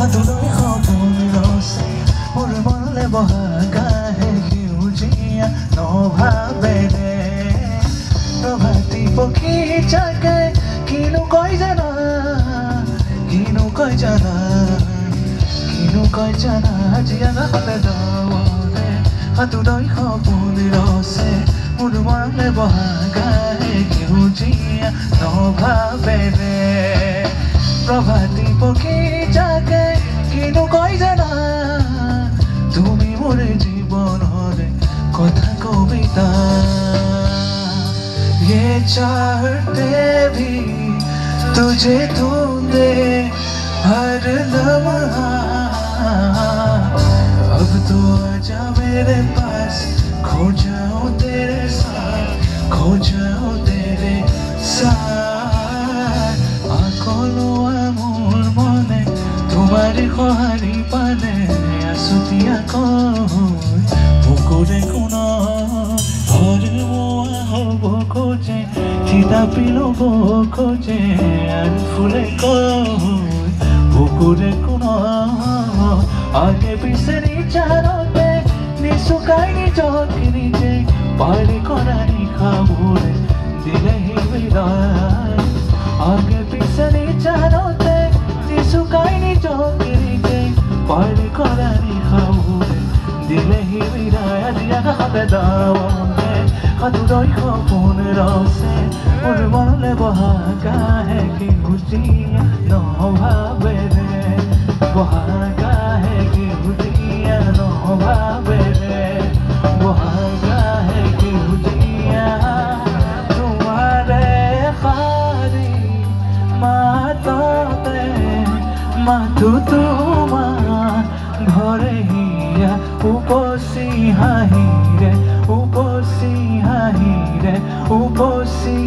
হাতুলৈ সপোন ৰচে মোৰ মনলে বহাগাহে সেউজীয়া নভাবেৰে প্ৰভাতী পক্ষী জাগে কিনো কয় জানা কিনো কয় জানা কিনো কয় জানা আজি আকাশলে ডাৱৰে হাতুলৈ সপোন ৰচে মোৰ মনলে বহাগাহে সেউজীয়া নভাবেৰে প্রভাতী পক্ষী জাগে কিনো কয় জানা তুমি মোর জীবনের কথা কবিতা ये चाहते भी तुझे ढूंढे हर लम्हा अब तो आजा मेरे पास खो जाऊं तेरे साथ खो जाऊं तेरे साथ आकोलो आमोर मने तुम्हारी खोहारी पाने आसुतिया कौन बुकुरे कुना और मोआ हो खोजे चिता पिलो बो खोजे और फुले कौन बुकुरे कुना आगे पीछे नीचारोते निसुकाई निचोकी नीचे पारे कोरानी खाबूरे दिले ही विदाई आगे पीछे नीचारोते निसुकाई निचोकी नीचे पारे कोरानी खाबूरे दिले ही विदाई आज आकाशले डाৱৰে হাতুলৈ সপোন ৰচে মোৰ মনলে বহাগাহে সেউজীয়া নভাবেৰে বহাগাহে সেউজীয়া নভাবেৰে বহাগাহে সেউজীয়া তোমাৰে শাৰী মাততে মাথো তোমাৰ ঘৰে হিয়া উপচি হাঁহিৰে উপচি হাঁহিৰে উপচি